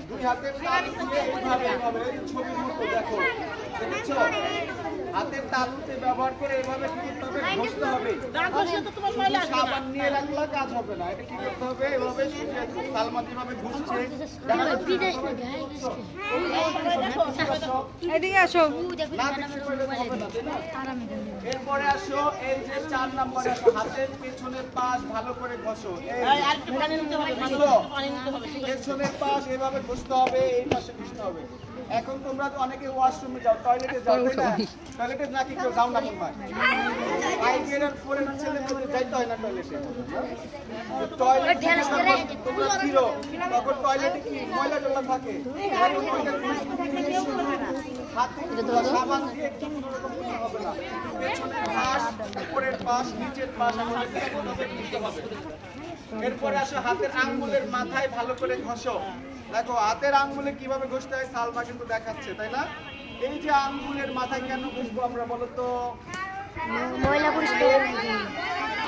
দুই হাতের তালু দিয়ে এইভাবে ছবির মতো দেখো, দেখেছো? হাতের তালুতে ব্যবহার করে এইভাবে কি করতে হবে? ঘষতে হবে। সাবান নিয়ে রাখলে কাজ হবে না, এটা কি করতে হবে? এভাবে সালমা যেভাবে ঘষছে, এরপরে আসো এই যে 4 নম্বরে হাতের পেছনের পাশ ভালো করে ঘষো। পেছনের পাশ এভাবে ঘষতে হবে, এই পাশে ঘষতে হবে। এখন তোমরা তো অনেকে ওয়াশরুমে যাও, টয়লেটে যাও, তাই না? টয়লেটে নাকি কেউ যাও না কোন ভাই? 5 আর 4 এর ছেলেমেয়েদের যাইতে হয় না টয়লেটে। টয়লেটে তোমরা ফিরো, তখন টয়লেটে কি ময়লা টয়লা থাকে, হাতে সাবান দিয়ে একটু কোনোরকম করতে হবে না। পেছনের পাশ, উপরের পাশ, নিচের পাশ আমাদের দিতে হবে। এরপরে আসো হাতের আঙ্গুলের মাথায় ভালো করে ঘষো। দেখো হাতের আঙ্গুলে কিভাবে ঘষতে হয় সালমা কিন্তু দেখাচ্ছে, তাই না? এই যে আঙ্গুলের মাথায় কেন ঘষবো আমরা বলো তো? ময়লা পরিষ্কার।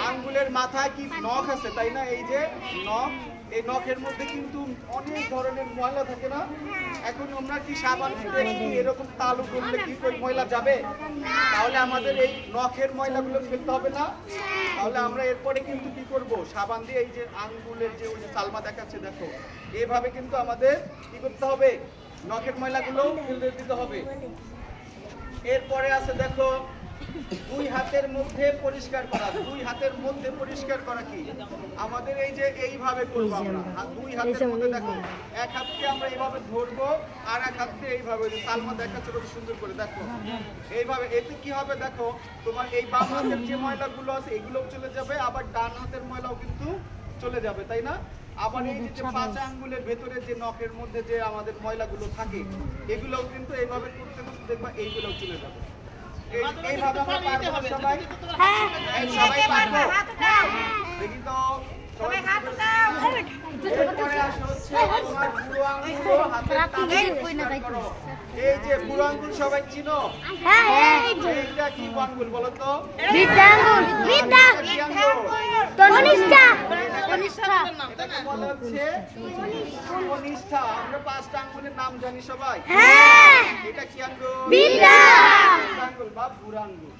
আঙ্গুলের মাথায় কি নখ আছে, তাই না? এই যে নখ, এই নখের মধ্যে কিন্তু অনেক ধরনের ময়লা থাকে না? এখন আমরা কি সাবান দিয়ে এরকম তালু করলে কি করে ময়লা যাবে? তাহলে আমাদের এই নখের ময়লাগুলো ফেলতে হবে না? তাহলে আমরা এরপরে কিন্তু কি করব? সাবান দিয়ে এই যে আঙ্গুলের যে ওই যে সালমা দেখাচ্ছে দেখো, এইভাবে কিন্তু আমাদের কি করতে হবে? নখের ময়লাগুলো ফেলে দিতে হবে। এরপরে আছে দেখো দুই হাতের মধ্যে পরিষ্কার করা। দুই হাতের মধ্যে পরিষ্কার করা কি? আমাদের এই যে এইভাবে করবো আমরা, দুই হাতের মধ্যে দেখো, এক হাতকে আমরা এইভাবে ধরবো আর এক হাতকে এইভাবে, সালমা দেখাচ্ছে কত সুন্দর করে দেখো, এইভাবে। এতে কি হবে দেখো, তোমার এই বাম হাতের যে ময়লাগুলো আছে এগুলোও চলে যাবে, আবার ডান হাতের ময়লাও কিন্তু চলে যাবে, তাই না? আবার এই যে 5 আঙ্গুলের ভেতরে যে নখের মধ্যে যে আমাদের ময়লাগুলো থাকে এগুলোও কিন্তু এইভাবে করতে করতে দেখবা এইগুলোও চলে যাবে। এইভাবে আমরা পারবো সবাই? সবাই পারবো? দেখি তো সবাই হাত দাও। এরপরে আসো হচ্ছে তোমার বুড়ো আঙ্গুল হাতের তালুতে পরিষ্কার করো। এই যে বুড়ো আঙ্গুল সবাই চিনো? হ্যাঁ। এইটা কি আঙ্গুল বলো তো? বৃদ্ধ আঙ্গুল। বৃদ্ধ কনিষ্ঠা। কনিষ্ঠা এটাকে বলা হচ্ছে কনিষ্ঠা। আমরা 5টা আঙ্গুলের নাম জানি সবাই? হ্যাঁ। এটা কি আঙ্গুল? বৃদ্ধ আঙ্গুল বা বুড়ো আঙ্গুল।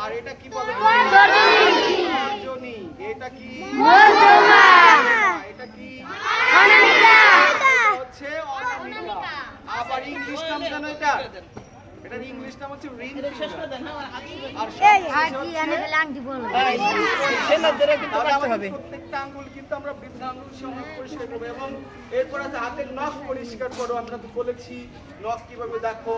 আর এটা কি বলে? তর্জনী। এটা কি? মধ্যমা। এটা কি? অনামিকা। হচ্ছে অনামিকা। আবার ইংলিশ নাম জানো এটা? এটার ইংলিশ নাম হচ্ছে রিং ফিঙ্গার। আর প্রত্যেকটা আঙ্গুল কিন্তু আমরা বৃদ্ধ আঙ্গুল সঙ্গে পরিষ্কার করবো। এবং এরপর আছে হাতের নখ পরিষ্কার করো। আমরা তো বলেছি নখ কিভাবে দেখো।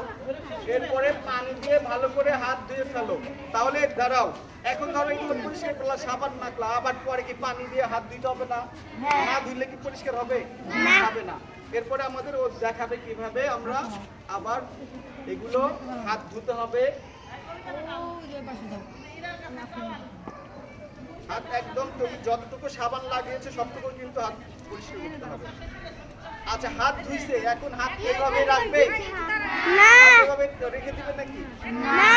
এরপরে পানি দিয়ে ভালো করে হাত ধুয়ে ফেলো। তাহলে দাঁড়াও, এখন ধরো এগুলো পরিষ্কার করলা, সাবান মাখলা, আবার পরে কি পানি দিয়ে হাত ধুইতে হবে না? না ধুইলে কি পরিষ্কার হবে? হবে না। এরপরে আমাদের ও দেখাবে কিভাবে আমরা আবার এগুলো হাত ধুতে হবে। হাত একদম তুমি যতটুকু সাবান লাগিয়েছে সবটুকু কিন্তু হাত পরিষ্কার করতে হবে। আচ্ছা, হাত ধুইছে, এখন হাত এইভাবে রাখবে না? এইভাবে রেখে দিবে নাকি? না।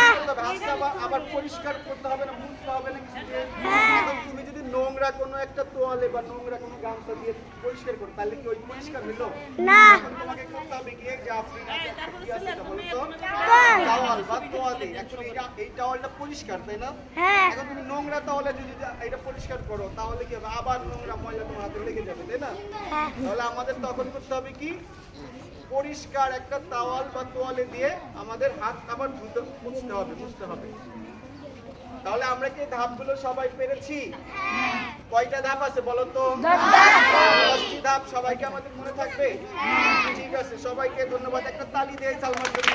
হাতটা আবার পরিষ্কার করতে হবে না, মুছতে হবে না কিছু দিয়ে? এখন তুমি যদি নোংরা কোনো একটা তোয়ালে বা নোংরা কোনো গামছা দিয়ে পরিষ্কার করো তাহলে কি ওই পরিষ্কার হলো না? এখন তোমাকে করতে হবে গিয়ে যে আফ্রিকা কি আছে এটা বলো তো? টাওয়াল বা তোয়ালে। অ্যাকচুয়ালি এই টাওয়ালটা পরিষ্কার, তাই না? এখন তুমি নোংরা তাওয়ালে যদি এটা পরিষ্কার করো তাহলে কি হবে? আবার নোংরা ময়লা তোমার হাতে লেগে যাবে, তাই না? তাহলে আমাদের তখন করতে হবে কি? পরিষ্কার একটা তাওয়াল বা তোয়ালে দিয়ে আমাদের হাত আবার মুছতে হবে। তাহলে আমরা কি ধাপগুলো সবাই পেরেছি? কয়টা ধাপ আছে বলো তো? 10টি ধাপ। সবাইকে আমাদের মনে থাকবে? ঠিক আছে, সবাইকে ধন্যবাদ। একটা তালি দিয়ে সালমার জন্য।